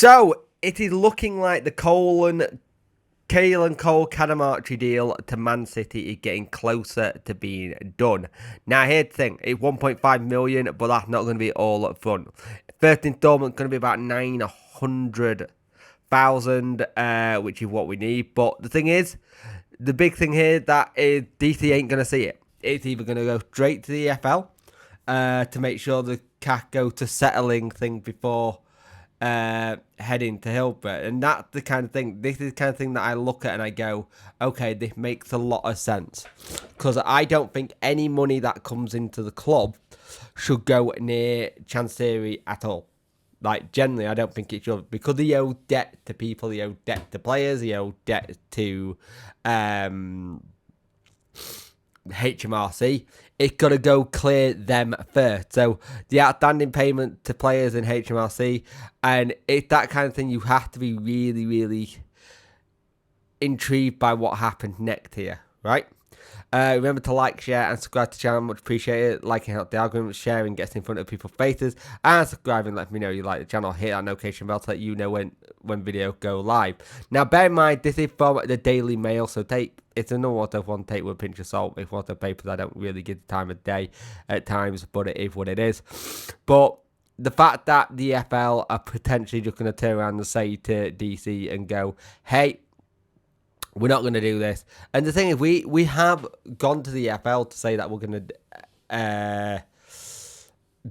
So it is looking like the Caelan Cole Cadamateri deal to Man City is getting closer to being done. Now, here's the thing: it's 1.5 million, but that's not going to be all up front. First installment going to be about 900,000, which is what we need. But the thing is, the big thing here that is DC ain't going to see it. It's either going to go straight to the FL to make sure the cash go to settling thing before heading to Hilbert. And that's the kind of thing, this is the kind of thing that I look at and I go, okay, this makes a lot of sense. Because I don't think any money that comes into the club should go near Cadamateri at all. Like, generally, I don't think it should. Because they owe debt to people, they owe debt to players, they owe debt to HMRC. It's got to go clear them first. So the outstanding payment to players in HMRC, and it's that kind of thing. You have to be really, really intrigued by what happened next here, right? Remember to like, share, and subscribe to the channel. Much appreciated. Liking helps the algorithm, sharing gets in front of people's faces, and subscribing lets me know you like the channel. Hit that notification bell to let you know when videos go live. Now, bear in mind, this is from the Daily Mail, so it's another one take with a pinch of salt. It's one of the papers I don't really give the time of day at times, but it is what it is. But the fact that the FL are potentially just going to turn around and say to DC and go, hey, we're not going to do this. And the thing is, we have gone to the FL to say that we're going to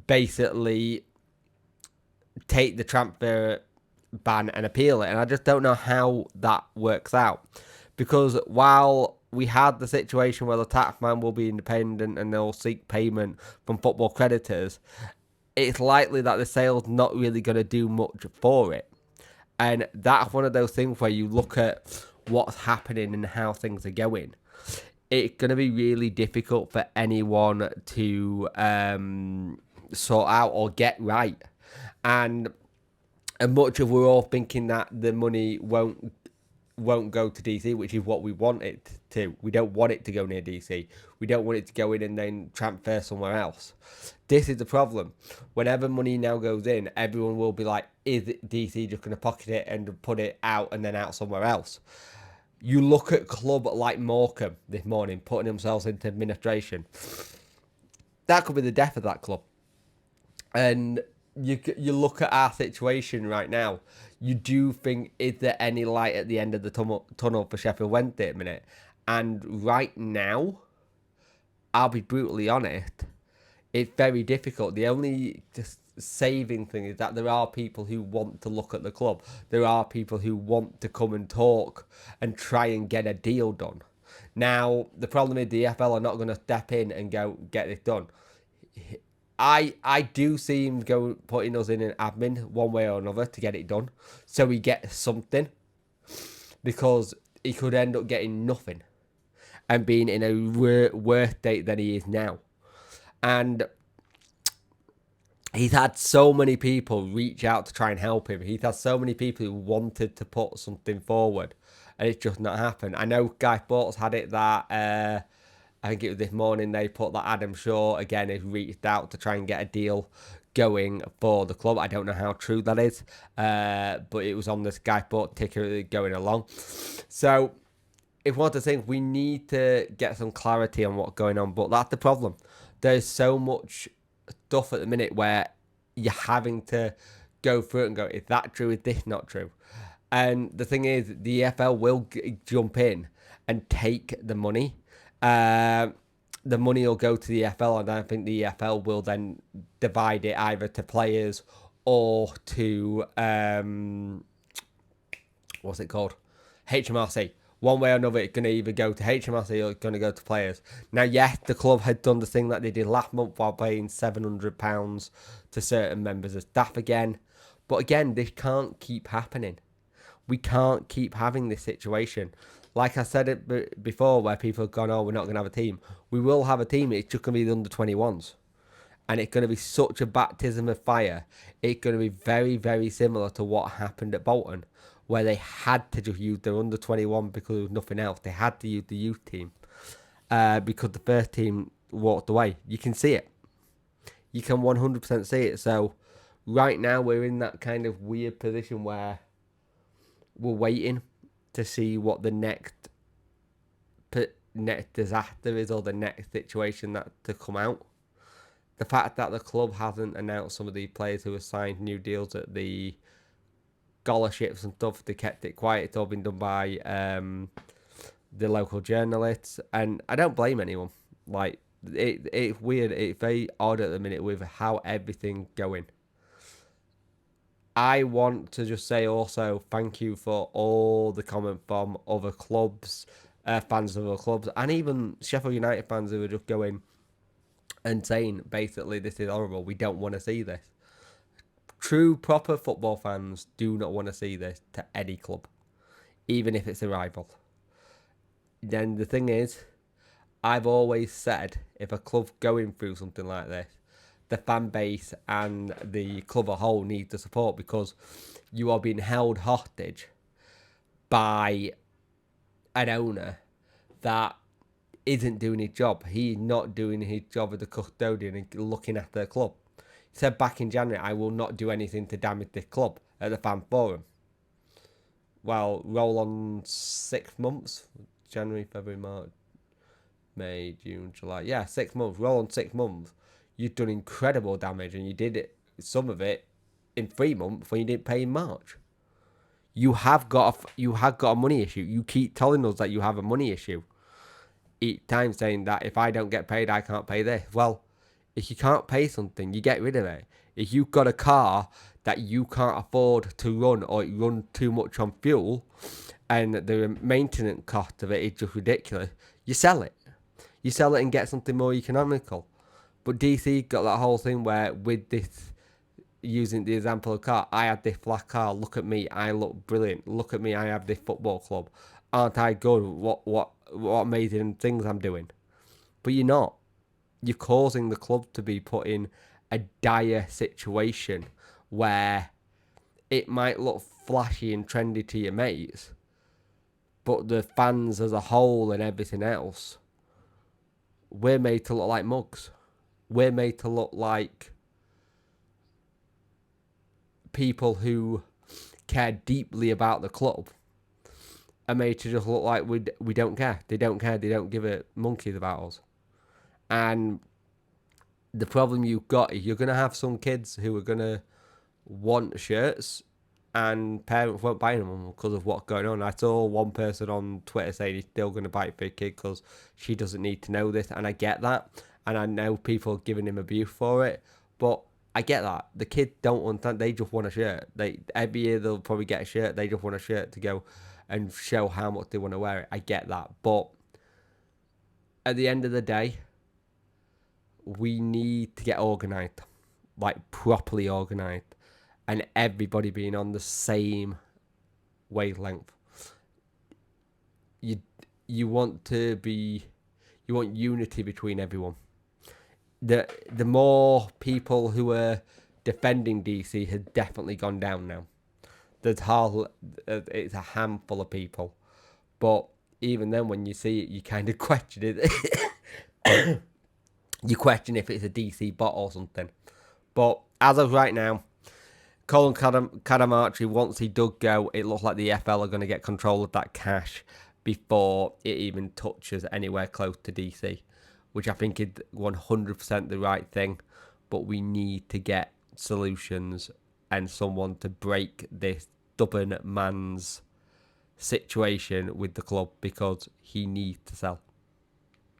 basically take the transfer ban and appeal it. And I just don't know how that works out. Because while we had the situation where the taxman will be independent and they'll seek payment from football creditors, it's likely that the sale's not really going to do much for it. And that's one of those things where you look at what's happening and how things are going. It's going to be really difficult for anyone to sort out or get right. And much of we're all thinking that the money won't go to DC, which is what we want it to. We don't want it to go near DC. We don't want it to go in and then transfer somewhere else. This is the problem. Whenever money now goes in, everyone will be like, is DC just going to pocket it and put it out and then out somewhere else? You look at club like Morecambe this morning, putting themselves into administration. That could be the death of that club. And you look at our situation right now. You do think, is there any light at the end of the tunnel for Sheffield Wednesday at the minute? And right now, I'll be brutally honest, it's very difficult. The only saving thing is that there are people who want to look at the club. There are people who want to come and talk and try and get a deal done. Now, the problem is the FL are not going to step in and go, get this done. I do see him putting us in an admin one way or another to get it done, so we get something, because he could end up getting nothing and being in a worse state than he is now. And he's had so many people reach out to try and help him. He's had so many people who wanted to put something forward, and it's just not happened. I know Guy Sports had it that I think it was this morning they put that Adam Shaw, again, has reached out to try and get a deal going for the club. I don't know how true that is, but it was on the Sky Sport ticker going along. So, if one of the things, we need to get some clarity on what's going on, but that's the problem. There's so much stuff at the minute where you're having to go through it and go, is that true? Is this not true? And the thing is, the EFL will jump in and take the money. The money will go to the EFL, and I think the EFL will then divide it either to players or to what's it called? HMRC. One way or another, it's going to either go to HMRC or it's going to go to players. Now, yes, the club had done the thing that they did last month while paying £700 to certain members of staff again. But again, this can't keep happening. We can't keep having this situation. Like I said it before, where people have gone, oh, we're not going to have a team. We will have a team. It's just going to be the under-21s. And it's going to be such a baptism of fire. It's going to be very, very similar to what happened at Bolton, where they had to just use their under-21 because there was nothing else. They had to use the youth team because the first team walked away. You can see it. You can 100% see it. So Right now, we're in that kind of weird position where we're waiting to see what the next disaster is, or the next situation that to come out. The fact that the club hasn't announced some of the players who have signed new deals at the scholarships and stuff, they kept it quiet. It's all been done by the local journalists, and I don't blame anyone. Like, it's weird. It's very odd at the minute with how everything's going. I want to just say also thank you for all the comment from other clubs, fans of other clubs, and even Sheffield United fans who are just going and saying basically this is horrible. We don't want to see this. True, proper football fans do not want to see this to any club, even if it's a rival. Then the thing is, I've always said if a club's going through something like this, the fan base and the club as a whole need the support, because you are being held hostage by an owner that isn't doing his job. He's not doing his job as a custodian and looking after the club. He said back in January, I will not do anything to damage this club at the fan forum. Well, roll on 6 months. January, February, March, May, June, July. Yeah, 6 months. Roll on 6 months. You've done incredible damage, and you did it, some of it, in 3 months when you didn't pay in March. You have got a money issue. You keep telling us that you have a money issue. Each time saying that if I don't get paid, I can't pay this. Well, if you can't pay something, you get rid of it. If you've got a car that you can't afford to run, or it runs too much on fuel, and the maintenance cost of it is just ridiculous, you sell it. You sell it and get something more economical. But DC got that whole thing where, with this, using the example of car, I have this flat car, look at me, I look brilliant, look at me, I have this football club, aren't I good, what amazing things I'm doing. But you're not. You're causing the club to be put in a dire situation where it might look flashy and trendy to your mates, but the fans as a whole and everything else, we're made to look like mugs. We're made to look like people who care deeply about the club are made to just look like we don't care. They don't care. They don't give a monkeys about us. And the problem you've got is you're going to have some kids who are going to want shirts, and parents won't buy them because of what's going on. I saw one person on Twitter saying he's still going to buy it for a kid because she doesn't need to know this, and I get that. And I know people are giving him abuse for it, but I get that. The kids don't want that. They just want a shirt. Every year they'll probably get a shirt. They just want a shirt to go and show how much they want to wear it. I get that. But at the end of the day, we need to get organised, like properly organised, and everybody being on the same wavelength. You want unity between everyone. The more people who are defending DC has definitely gone down now. It's a handful of people, but even then, when you see it, you kind of question it. You question if it's a DC bot or something. But as of right now, Caelan Cadamateri, once he does go, it looks like the FL are going to get control of that cash before it even touches anywhere close to DC, which I think is 100% the right thing. But we need to get solutions and someone to break this stubborn man's situation with the club, because he needs to sell.